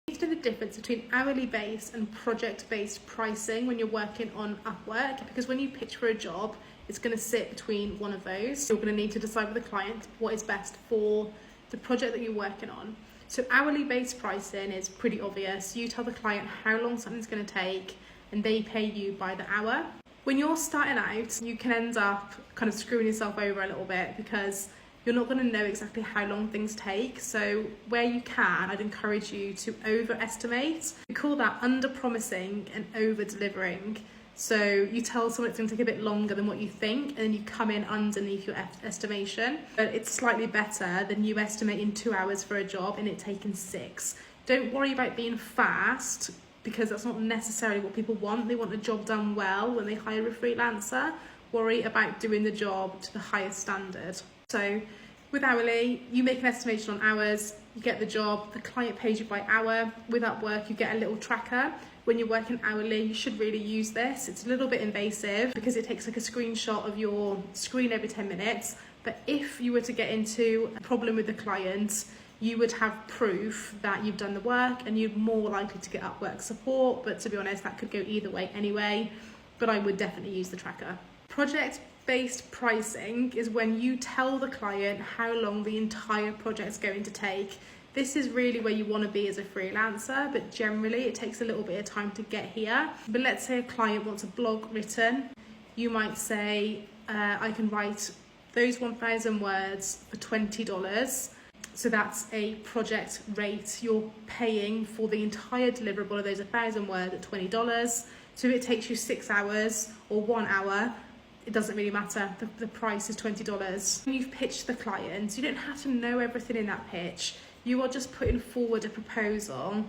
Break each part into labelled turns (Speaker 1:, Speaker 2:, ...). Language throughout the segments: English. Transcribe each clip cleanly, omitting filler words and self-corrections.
Speaker 1: You need to know the difference between hourly based and project based pricing when you're working on Upwork, because when you pitch for a job, it's going to sit between one of those. You're going to need to decide with the client what is best for the project that you're working on. So hourly based pricing is pretty obvious. You tell the client how long something's going to take and they pay you by the hour. When you're starting out, you can end up kind of screwing yourself over a little bit because you're not going to know exactly how long things take. So where you can, I'd encourage you to overestimate. We call that under-promising and over-delivering. So you tell someone it's going to take a bit longer than what you think, and then you come in underneath your estimation. But it's slightly better than you estimating 2 hours for a job and it taking 6. Don't worry about being fast, because that's not necessarily what people want. They want the job done well when they hire a freelancer. Worry about doing the job to the highest standard. So with hourly, you make an estimation on hours, you get the job, the client pays you by hour. With Upwork, you get a little tracker. When you're working hourly, you should really use this. It's a little bit invasive because it takes like a screenshot of your screen every 10 minutes. But if you were to get into a problem with the client, you would have proof that you've done the work and you're more likely to get Upwork support. But to be honest, that could go either way anyway. But I would definitely use the tracker. Project-based pricing is when you tell the client how long the entire project's going to take. This is really where you want to be as a freelancer, but generally it takes a little bit of time to get here. But let's say a client wants a blog written. You might say, I can write those 1,000 words for $20. So that's a project rate. You're paying for the entire deliverable of those 1,000 words at $20. So if it takes you 6 hours or 1 hour, it doesn't really matter. The price is $20. When you've pitched the client, you don't have to know everything in that pitch. You are just putting forward a proposal.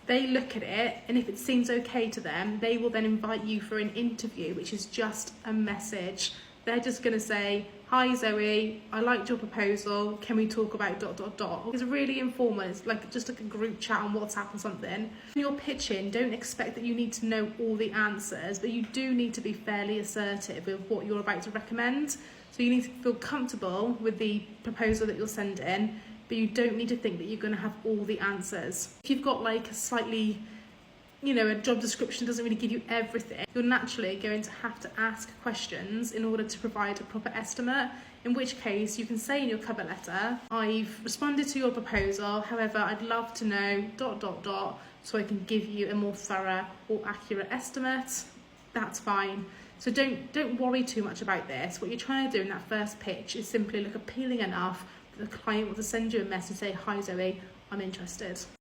Speaker 1: They look at it, and if it seems okay to them, they will then invite you for an interview, which is just a message. They're just going to say, hi Zoe, I liked your proposal, can we talk about ... It's really informal. It's like just like a group chat on WhatsApp or something. When you're pitching, don't expect that you need to know all the answers, but you do need to be fairly assertive with what you're about to recommend. So you need to feel comfortable with the proposal that you're sending, but you don't need to think that you're going to have all the answers. If you've got like a slightly, a job description doesn't really give you everything, you're naturally going to have to ask questions in order to provide a proper estimate, in which case you can say in your cover letter, I've responded to your proposal, however, I'd love to know ... so I can give you a more thorough or accurate estimate. That's fine. So don't worry too much about this. What you're trying to do in that first pitch is simply look appealing enough that the client will send you a message and say, hi Zoe, I'm interested.